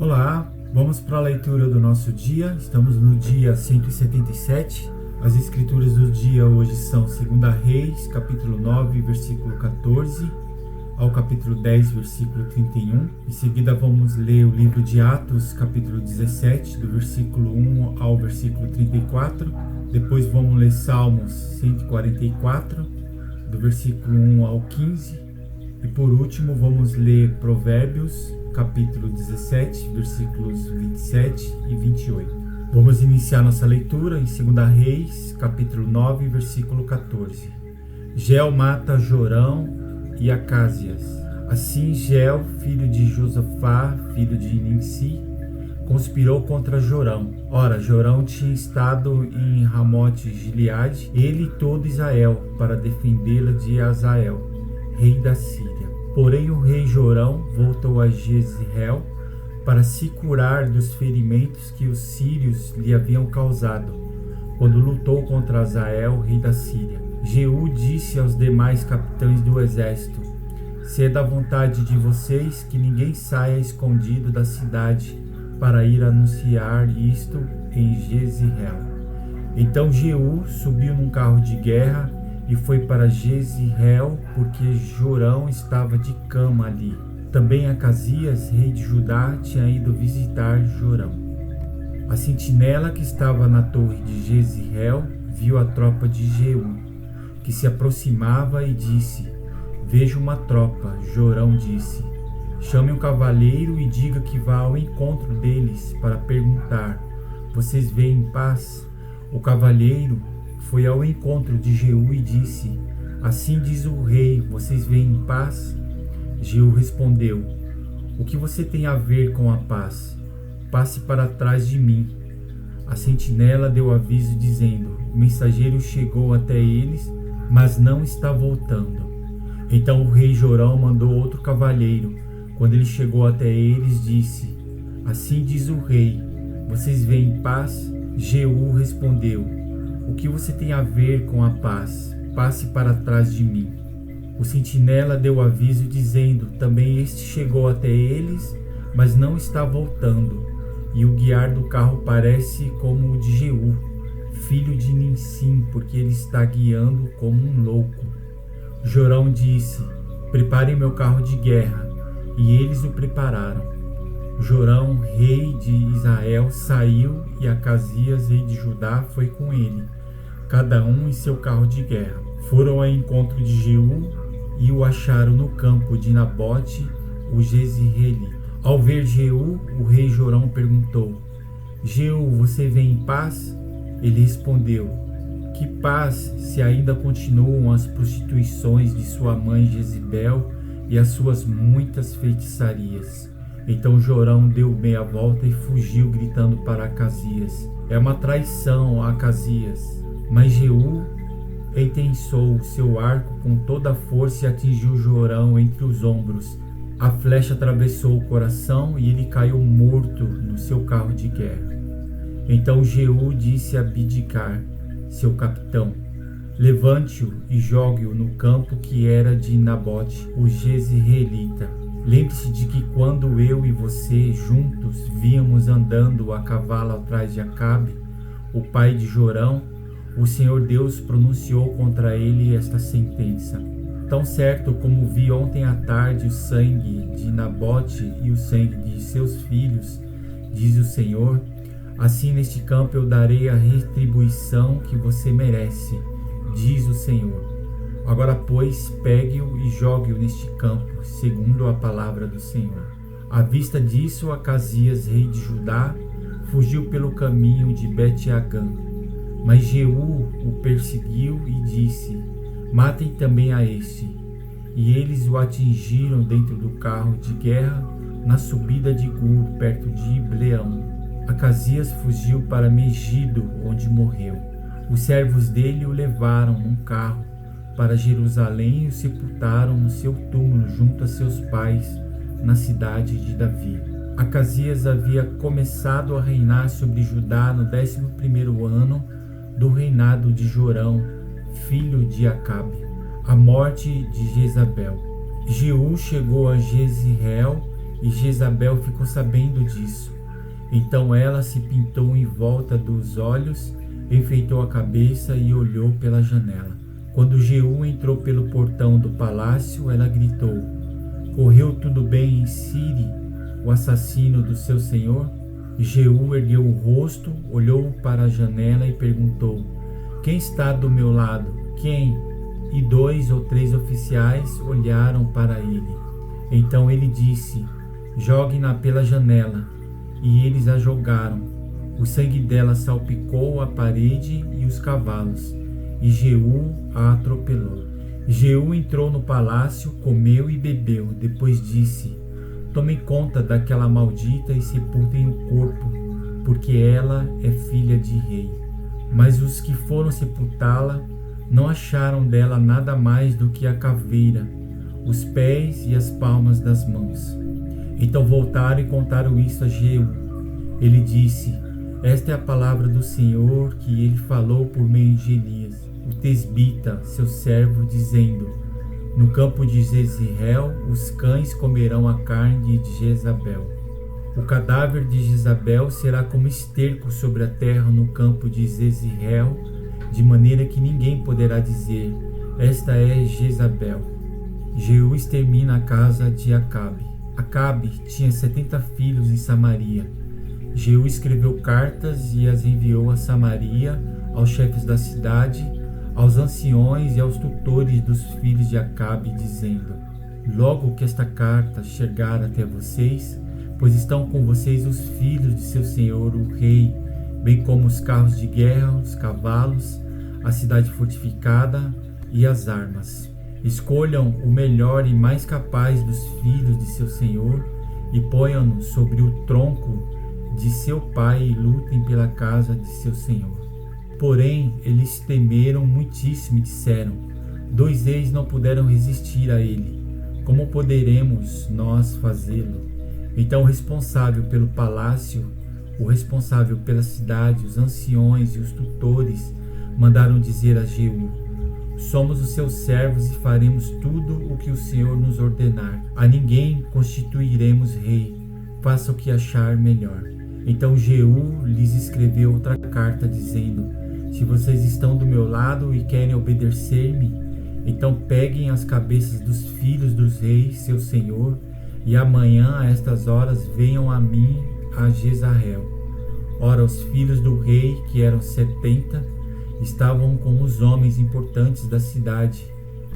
Olá, vamos para a leitura do nosso dia. Estamos no dia 177. As escrituras do dia hoje são 2 Reis, capítulo 9, versículo 14, ao capítulo 10, versículo 31. Em seguida vamos ler o livro de Atos, capítulo 17, do versículo 1 ao versículo 34. Depois vamos ler Salmos 144, do versículo 1 ao 15. E por último vamos ler Provérbios, capítulo 17, versículos 27 e 28. Vamos iniciar nossa leitura em 2 Reis, capítulo 9, versículo 14. Geu mata Jorão e Acázias. Assim Geu, filho de Josafá, filho de Ninsi, conspirou contra Jorão. Ora, Jorão tinha estado em Ramote-Gileade, ele e todo Israel, para defendê-la de Hazael, rei da Síria. Porém o rei Jorão voltou a Jezreel para se curar dos ferimentos que os sírios lhe haviam causado, quando lutou contra Hazael, rei da Síria. Jeú disse aos demais capitães do exército: se é da vontade de vocês que ninguém saia escondido da cidade para ir anunciar isto em Jezreel. Então Jeú subiu num carro de guerra e foi para Jezreel, porque Jorão estava de cama ali. Também Acasias, rei de Judá, tinha ido visitar Jorão. A sentinela que estava na torre de Jezreel viu a tropa de Jeú, que se aproximava, e disse: vejo uma tropa. Jorão disse: chame um cavaleiro e diga que vá ao encontro deles para perguntar: vocês veem paz? O cavaleiro foi ao encontro de Jeú e disse: assim diz o rei, vocês veem paz? Jeú respondeu: o que você tem a ver com a paz? Passe para trás de mim. A sentinela deu aviso dizendo: o mensageiro chegou até eles, mas não está voltando. Então o rei Jorão mandou outro cavaleiro. Quando ele chegou até eles, disse: assim diz o rei, vocês veem paz? Jeú respondeu: o que você tem a ver com a paz? Passe para trás de mim. O sentinela deu aviso dizendo: também este chegou até eles, mas não está voltando. E o guiar do carro parece como o de Jeú, filho de Ninsim, porque ele está guiando como um louco. Jorão disse: preparem meu carro de guerra. E eles o prepararam. Jorão, rei de Israel, saiu, e Acasias, rei de Judá, foi com ele, cada um em seu carro de guerra. Foram ao encontro de Jeú e o acharam no campo de Nabote, o Jezreelita. Ao ver Jeú, o rei Jorão perguntou: Jeú, você vem em paz? Ele respondeu: que paz, se ainda continuam as prostituições de sua mãe Jezibel e as suas muitas feitiçarias. Então Jorão deu meia volta e fugiu, gritando para Acasias: é uma traição, Acasias. Mas Jeú entensou o seu arco com toda a força e atingiu Jorão entre os ombros. A flecha atravessou o coração e ele caiu morto no seu carro de guerra. Então Jeú disse a Bidkar, seu capitão: levante-o e jogue-o no campo que era de Nabote, o Jezreelita. Lembre-se de que quando eu e você juntos víamos andando a cavalo atrás de Acabe, o pai de Jorão, o Senhor Deus pronunciou contra ele esta sentença: tão certo como vi ontem à tarde o sangue de Nabote e o sangue de seus filhos, diz o Senhor, assim neste campo eu darei a retribuição que você merece, diz o Senhor. Agora, pois, pegue-o e jogue-o neste campo, segundo a palavra do Senhor. À vista disso, Acasias, rei de Judá, fugiu pelo caminho de Bet-Agã. Mas Jeú o perseguiu e disse: matem também a este. E eles o atingiram dentro do carro de guerra, na subida de Gur, perto de Ibleão. Acasias fugiu para Megido, onde morreu. Os servos dele o levaram num carro para Jerusalém e o sepultaram no seu túmulo junto a seus pais, na cidade de Davi. Acasias havia começado a reinar sobre Judá no 11º ano do reinado de Jorão, filho de Acabe, a morte de Jezabel. Jeú chegou a Jezreel e Jezabel ficou sabendo disso. Então ela se pintou em volta dos olhos, enfeitou a cabeça e olhou pela janela. Quando Jeú entrou pelo portão do palácio, ela gritou: correu tudo bem em Ciri, o assassino do seu senhor? Jeú ergueu o rosto, olhou para a janela e perguntou: quem está do meu lado? Quem? E 2 ou 3 oficiais olharam para ele. Então ele disse: jogue-na pela janela. E eles a jogaram. O sangue dela salpicou a parede e os cavalos, e Jeú a atropelou. Jeú entrou no palácio, comeu e bebeu. Depois disse: tomem conta daquela maldita e sepultem o corpo, porque ela é filha de rei. Mas os que foram sepultá-la não acharam dela nada mais do que a caveira, os pés e as palmas das mãos. Então voltaram e contaram isso a Jeú. Ele disse: esta é a palavra do Senhor que ele falou por meio de Elias, o tesbita, seu servo, dizendo: no campo de Jezreel os cães comerão a carne de Jezabel. O cadáver de Jezabel será como esterco sobre a terra no campo de Jezreel, de maneira que ninguém poderá dizer: esta é Jezabel. Jeú extermina a casa de Acabe. Acabe tinha 70 filhos em Samaria. Jeú escreveu cartas e as enviou a Samaria, aos chefes da cidade, aos anciões e aos tutores dos filhos de Acabe, dizendo: logo que esta carta chegar até vocês, pois estão com vocês os filhos de seu senhor o rei, bem como os carros de guerra, os cavalos, a cidade fortificada e as armas. Escolham o melhor e mais capaz dos filhos de seu senhor e ponham-no sobre o tronco de seu pai e lutem pela casa de seu senhor. Porém, eles temeram muitíssimo e disseram: 2 reis não puderam resistir a ele. Como poderemos nós fazê-lo? Então o responsável pelo palácio, o responsável pela cidade, os anciões e os tutores mandaram dizer a Jeú: somos os seus servos e faremos tudo o que o Senhor nos ordenar. A ninguém constituiremos rei. Faça o que achar melhor. Então Jeú lhes escreveu outra carta dizendo: se vocês estão do meu lado e querem obedecer-me, então peguem as cabeças dos filhos dos reis, seu senhor, e amanhã a estas horas venham a mim a Jezreel. Ora, os filhos do rei, que eram 70, estavam com os homens importantes da cidade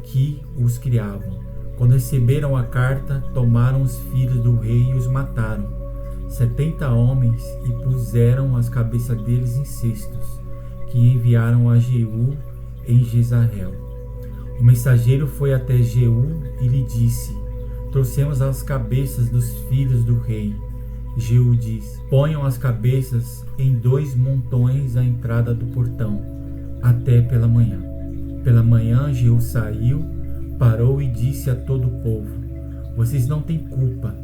que os criavam. Quando receberam a carta, tomaram os filhos do rei e os mataram, 70 homens, e puseram as cabeças deles em cestos, que enviaram a Jeú em Jezreel. O mensageiro foi até Jeú e lhe disse: trouxemos as cabeças dos filhos do rei. Jeú disse: ponham as cabeças em 2 montões à entrada do portão, até pela manhã. Pela manhã Jeú saiu, parou e disse a todo o povo: vocês não têm culpa.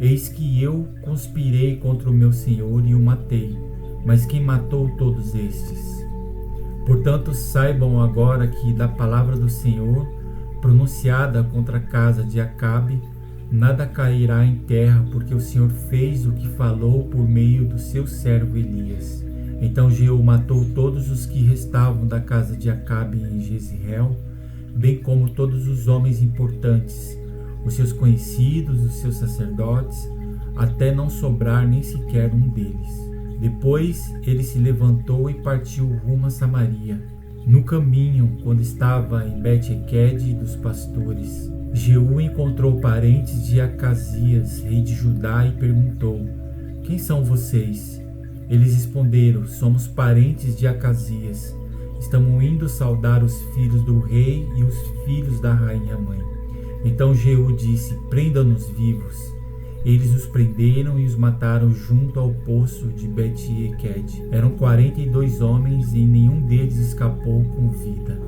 Eis que eu conspirei contra o meu senhor e o matei, mas quem matou todos estes? Portanto, saibam agora que da palavra do Senhor, pronunciada contra a casa de Acabe, nada cairá em terra, porque o Senhor fez o que falou por meio do seu servo Elias. Então Jeú matou todos os que restavam da casa de Acabe em Jezreel, bem como todos os homens importantes, os seus conhecidos, os seus sacerdotes, até não sobrar nem sequer um deles. Depois ele se levantou e partiu rumo a Samaria. No caminho, quando estava em Bet-Eked dos pastores, Jeú encontrou parentes de Acasias, rei de Judá, e perguntou: quem são vocês? Eles responderam: somos parentes de Acasias. Estamos indo saudar os filhos do rei e os filhos da rainha mãe. Então Jeú disse: prenda-nos vivos. Eles os prenderam e os mataram junto ao poço de Bet-Eked. Eram 42 homens e nenhum deles escapou com vida.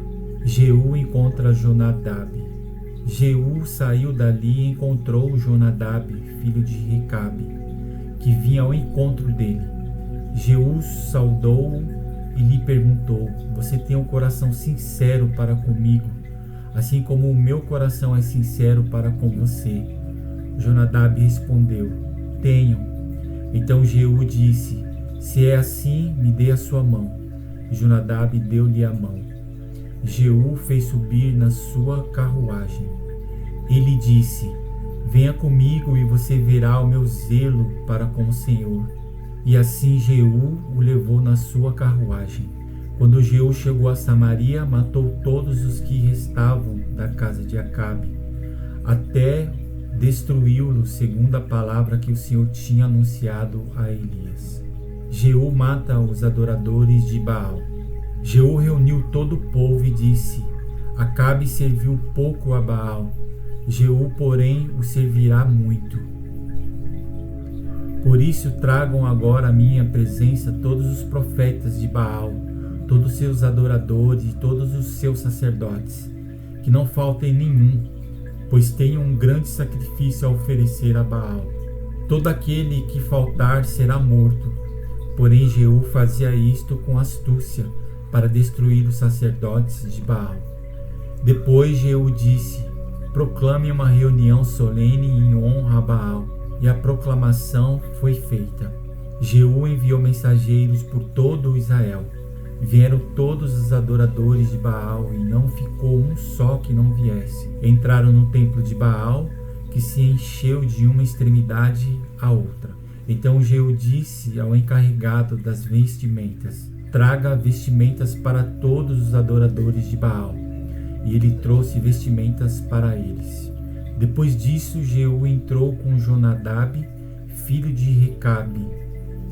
Jeú encontra Jonadab. Jeú saiu dali e encontrou Jonadab, filho de Recabe, que vinha ao encontro dele. Jeú saudou-o e lhe perguntou: você tem um coração sincero para comigo, assim como o meu coração é sincero para com você. Jonadab respondeu: tenho. Então Jeú disse: se é assim, me dê a sua mão. E Jonadab deu-lhe a mão. Jeú fez subir na sua carruagem. Ele disse: venha comigo e você verá o meu zelo para com o Senhor. E assim Jeú o levou na sua carruagem. Quando Jeú chegou a Samaria, matou todos os que restavam da casa de Acabe, até destruí-lo, segundo a palavra que o Senhor tinha anunciado a Elias. Jeú mata os adoradores de Baal. Jeú reuniu todo o povo e disse: Acabe serviu pouco a Baal, Jeú, porém, o servirá muito. Por isso tragam agora à minha presença todos os profetas de Baal, todos os seus adoradores e todos os seus sacerdotes, que não faltem nenhum, pois tenho um grande sacrifício a oferecer a Baal. Todo aquele que faltar será morto. Porém Jeú fazia isto com astúcia, para destruir os sacerdotes de Baal. Depois Jeú disse: proclame uma reunião solene em honra a Baal. E a proclamação foi feita. Jeú enviou mensageiros por todo Israel. Vieram todos os adoradores de Baal, e não ficou um só que não viesse. Entraram no templo de Baal, que se encheu de uma extremidade à outra. Então Jeú disse ao encarregado das vestimentas: traga vestimentas para todos os adoradores de Baal. E ele trouxe vestimentas para eles. Depois disso, Jeú entrou com Jonadab, filho de Recabe,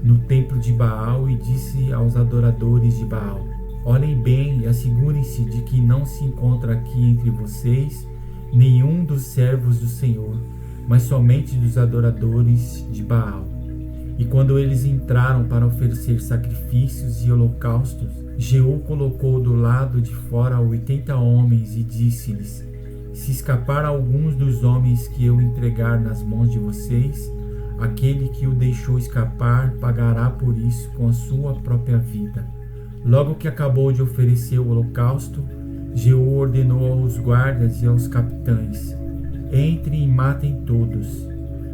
no templo de Baal e disse aos adoradores de Baal: olhem bem e assegurem-se de que não se encontra aqui entre vocês nenhum dos servos do Senhor, mas somente dos adoradores de Baal. E quando eles entraram para oferecer sacrifícios e holocaustos, Jeú colocou do lado de fora 80 homens e disse-lhes: se escapar alguns dos homens que eu entregar nas mãos de vocês, aquele que o deixou escapar pagará por isso com a sua própria vida. Logo que acabou de oferecer o holocausto, Jeú ordenou aos guardas e aos capitães: entrem e matem todos,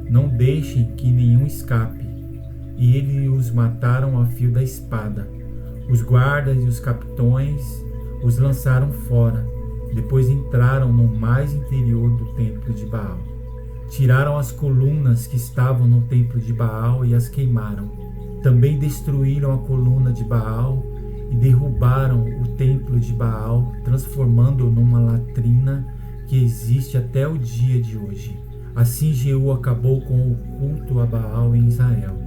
não deixem que nenhum escape. E eles os mataram a fio da espada. Os guardas e os capitães os lançaram fora. Depois entraram no mais interior do templo de Baal. Tiraram as colunas que estavam no templo de Baal e as queimaram. Também destruíram a coluna de Baal e derrubaram o templo de Baal, transformando-o numa latrina que existe até o dia de hoje. Assim Jeú acabou com o culto a Baal em Israel.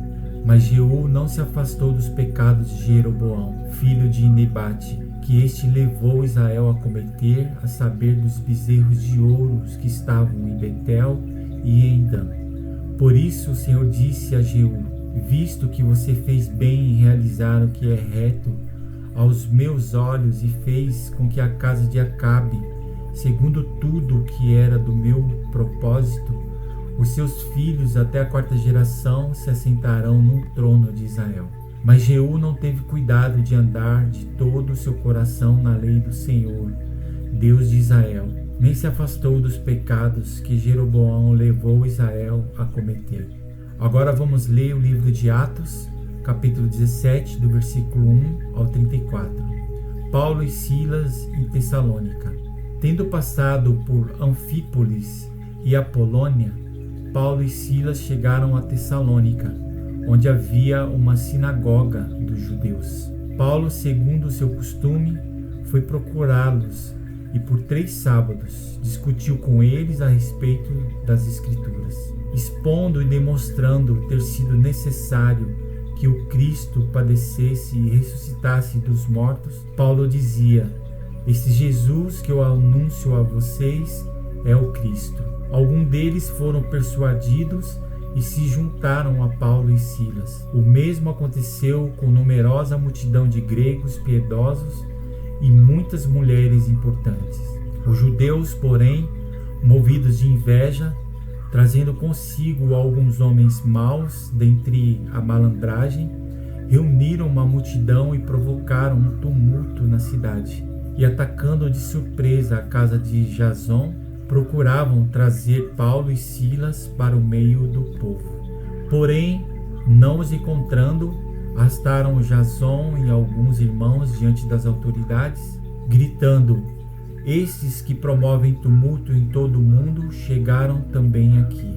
Mas Jeú não se afastou dos pecados de Jeroboão, filho de Nebate, que este levou Israel a cometer, a saber, dos bezerros de ouro que estavam em Betel e em Dan. Por isso o Senhor disse a Jeú: visto que você fez bem em realizar o que é reto aos meus olhos e fez com que a casa de Acabe, segundo tudo o que era do meu propósito, os seus filhos até a 4ª geração se assentarão no trono de Israel. Mas Jeú não teve cuidado de andar de todo o seu coração na lei do Senhor, Deus de Israel, nem se afastou dos pecados que Jeroboão levou Israel a cometer. Agora vamos ler o livro de Atos, capítulo 17, do versículo 1 ao 34. Paulo e Silas em Tessalônica. Tendo passado por Anfípolis e Apolônia, Paulo e Silas chegaram a Tessalônica, onde havia uma sinagoga dos judeus. Paulo, segundo o seu costume, foi procurá-los e por 3 sábados discutiu com eles a respeito das Escrituras, expondo e demonstrando ter sido necessário que o Cristo padecesse e ressuscitasse dos mortos. Paulo dizia: esse Jesus que eu anuncio a vocês é o Cristo. Alguns deles foram persuadidos e se juntaram a Paulo e Silas. O mesmo aconteceu com numerosa multidão de gregos piedosos e muitas mulheres importantes. Os judeus, porém, movidos de inveja, trazendo consigo alguns homens maus dentre a malandragem, reuniram uma multidão e provocaram um tumulto na cidade. E atacando de surpresa a casa de Jason, procuravam trazer Paulo e Silas para o meio do povo. Porém, não os encontrando, arrastaram Jason e alguns irmãos diante das autoridades, gritando: estes que promovem tumulto em todo o mundo chegaram também aqui.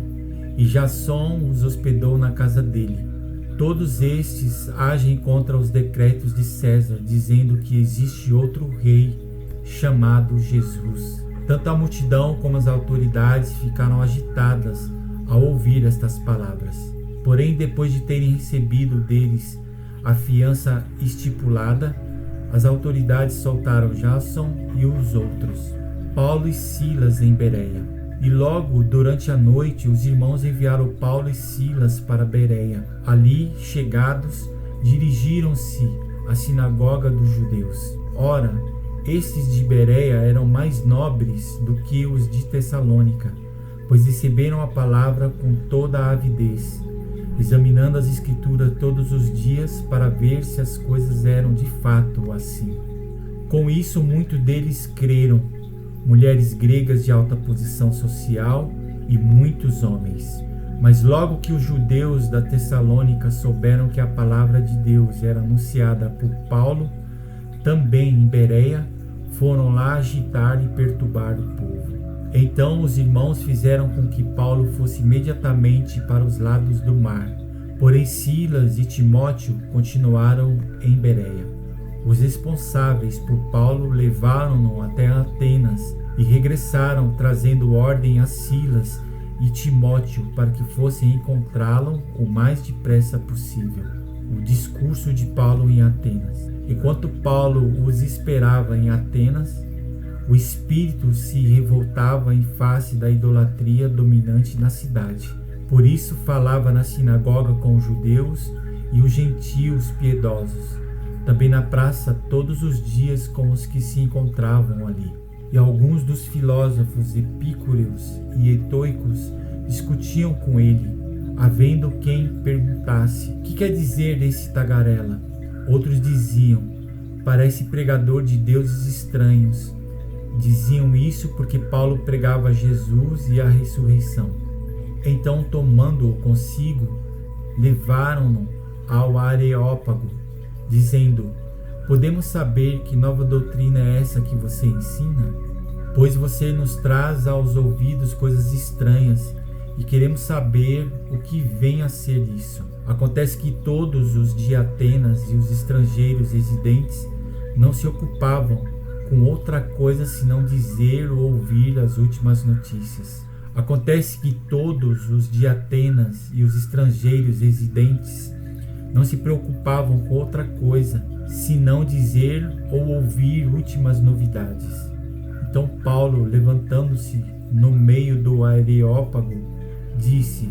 E Jason os hospedou na casa dele. Todos estes agem contra os decretos de César, dizendo que existe outro rei chamado Jesus. Tanto a multidão como as autoridades ficaram agitadas ao ouvir estas palavras. Porém, depois de terem recebido deles a fiança estipulada, as autoridades soltaram Jason e os outros, Paulo e Silas, em Bereia. E logo, durante a noite, os irmãos enviaram Paulo e Silas para Bereia. Ali, chegados, dirigiram-se à sinagoga dos judeus. Ora, estes de Bereia eram mais nobres do que os de Tessalônica, pois receberam a palavra com toda a avidez, examinando as Escrituras todos os dias para ver se as coisas eram de fato assim. Com isso, muitos deles creram, mulheres gregas de alta posição social e muitos homens. Mas logo que os judeus da Tessalônica souberam que a palavra de Deus era anunciada por Paulo, também em Bereia, foram lá agitar e perturbar o povo. Então os irmãos fizeram com que Paulo fosse imediatamente para os lados do mar. Porém Silas e Timóteo continuaram em Bereia. Os responsáveis por Paulo levaram-no até Atenas e regressaram trazendo ordem a Silas e Timóteo para que fossem encontrá-lo o mais depressa possível. O discurso de Paulo em Atenas. Enquanto Paulo os esperava em Atenas, o espírito se revoltava em face da idolatria dominante na cidade. Por isso falava na sinagoga com os judeus e os gentios piedosos, também na praça todos os dias com os que se encontravam ali. E alguns dos filósofos epicúreos e estoicos discutiam com ele, havendo quem perguntasse: que quer dizer esse tagarela? Outros diziam: parece pregador de deuses estranhos. Diziam isso porque Paulo pregava Jesus e a ressurreição. Então, tomando-o consigo, levaram-no ao Areópago, dizendo: podemos saber que nova doutrina é essa que você ensina? Pois você nos traz aos ouvidos coisas estranhas e queremos saber o que vem a ser isso. Acontece que todos os de Atenas e os estrangeiros residentes não se ocupavam com outra coisa senão dizer ou ouvir as últimas notícias. Acontece que todos os de Atenas e os estrangeiros residentes não se preocupavam com outra coisa senão dizer ou ouvir últimas novidades. Então Paulo, levantando-se no meio do Areópago, disse: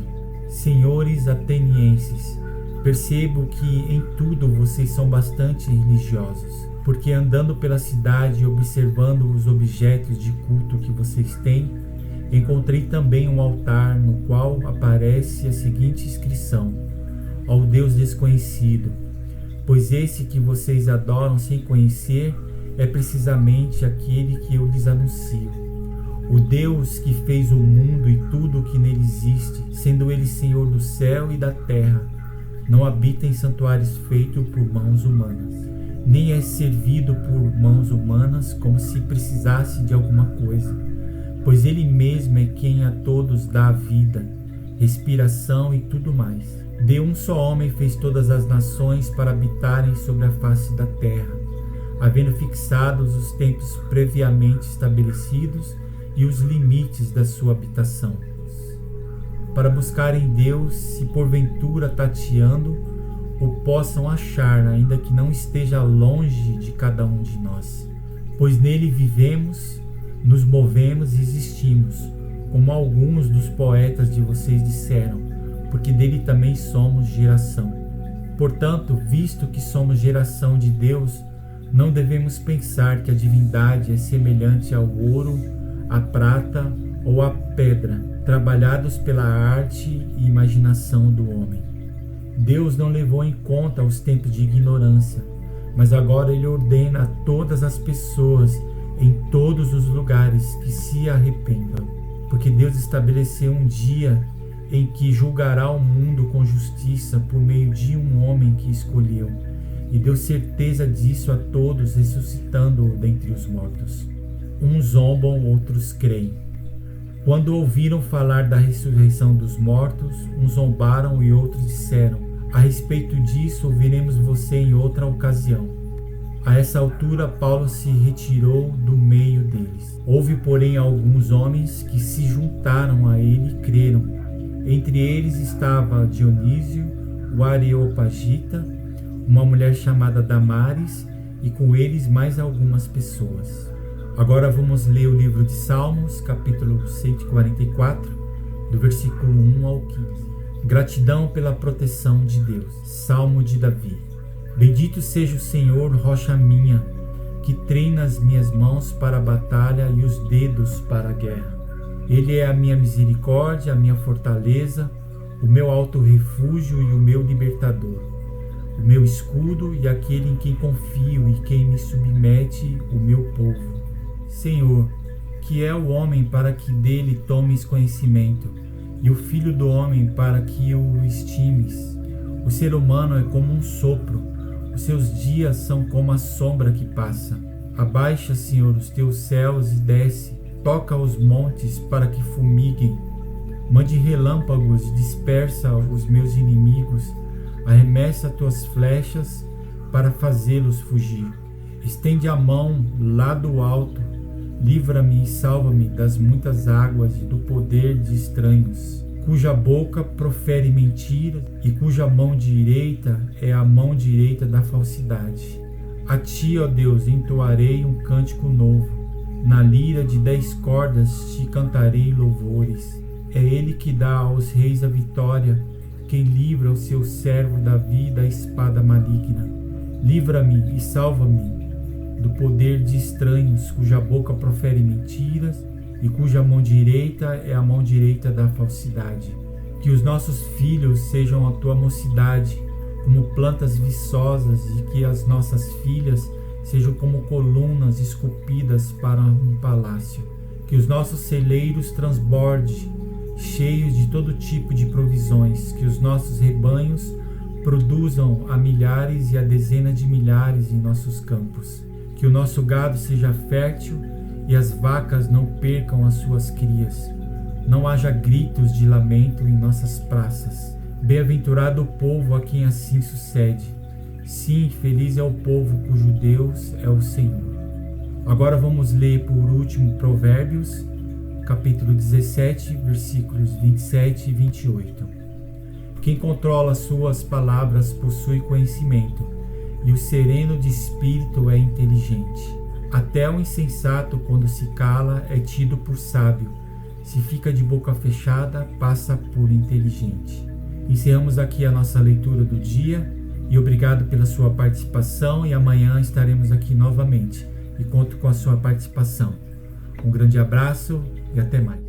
senhores atenienses, percebo que em tudo vocês são bastante religiosos, porque andando pela cidade e observando os objetos de culto que vocês têm, encontrei também um altar no qual aparece a seguinte inscrição: ao Deus desconhecido, pois esse que vocês adoram sem conhecer é precisamente aquele que eu lhes anuncio. O Deus que fez o mundo e tudo o que nele existe, sendo ele Senhor do céu e da terra, não habita em santuários feitos por mãos humanas, nem é servido por mãos humanas como se precisasse de alguma coisa, pois ele mesmo é quem a todos dá vida, respiração e tudo mais. De um só homem fez todas as nações para habitarem sobre a face da terra, havendo fixados os tempos previamente estabelecidos e os limites da sua habitação, para buscarem Deus, se porventura tateando, o possam achar, ainda que não esteja longe de cada um de nós. Pois nele vivemos, nos movemos e existimos, como alguns dos poetas de vocês disseram, porque dele também somos geração. Portanto, visto que somos geração de Deus, não devemos pensar que a divindade é semelhante ao ouro, à prata ou à pedra, trabalhados pela arte e imaginação do homem. Deus não levou em conta os tempos de ignorância, mas agora ele ordena a todas as pessoas em todos os lugares que se arrependam. Porque Deus estabeleceu um dia em que julgará o mundo com justiça por meio de um homem que escolheu, e deu certeza disso a todos, ressuscitando-o dentre os mortos. Uns zombam, outros creem. Quando ouviram falar da ressurreição dos mortos, uns zombaram e outros disseram: a respeito disso ouviremos você em outra ocasião. A essa altura Paulo se retirou do meio deles. Houve, porém, alguns homens que se juntaram a ele e creram. Entre eles estava Dionísio, o Areopagita, uma mulher chamada Damaris, e com eles mais algumas pessoas. Agora vamos ler o livro de Salmos, capítulo 144, do versículo 1 ao 15. Gratidão pela proteção de Deus. Salmo de Davi. Bendito seja o Senhor, rocha minha, que treina as minhas mãos para a batalha e os dedos para a guerra. Ele é a minha misericórdia, a minha fortaleza, o meu alto refúgio e o meu libertador, o meu escudo e aquele em quem confio e quem me submete, o meu povo. Senhor, que é o homem para que dele tomes conhecimento, e o filho do homem para que o estimes. O ser humano é como um sopro, os seus dias são como a sombra que passa. Abaixa, Senhor, os teus céus e desce. Toca os montes para que fumiguem. Mande relâmpagos e dispersa os meus inimigos. Arremessa tuas flechas para fazê-los fugir. Estende a mão lá do alto. Livra-me e salva-me das muitas águas e do poder de estranhos, cuja boca profere mentiras e cuja mão direita é a mão direita da falsidade. A ti, ó Deus, entoarei um cântico novo. Na lira de 10 cordas te cantarei louvores. É ele que dá aos reis a vitória, quem livra o seu servo Davi da espada maligna. Livra-me e salva-me do poder de estranhos, cuja boca profere mentiras e cuja mão direita é a mão direita da falsidade. Que os nossos filhos sejam a tua mocidade, como plantas viçosas, e que as nossas filhas sejam como colunas esculpidas para um palácio. Que os nossos celeiros transbordem, cheios de todo tipo de provisões. Que os nossos rebanhos produzam a milhares e a dezenas de milhares em nossos campos. Que o nosso gado seja fértil e as vacas não percam as suas crias. Não haja gritos de lamento em nossas praças. Bem-aventurado o povo a quem assim sucede. Sim, feliz é o povo cujo Deus é o Senhor. Agora vamos ler por último Provérbios, capítulo 17, versículos 27 e 28. Quem controla suas palavras possui conhecimento, e o sereno de espírito é inteligente. Até o insensato, quando se cala, é tido por sábio. Se fica de boca fechada, passa por inteligente. Encerramos aqui a nossa leitura do dia. E obrigado pela sua participação, e amanhã estaremos aqui novamente e conto com a sua participação. Um grande abraço e até mais.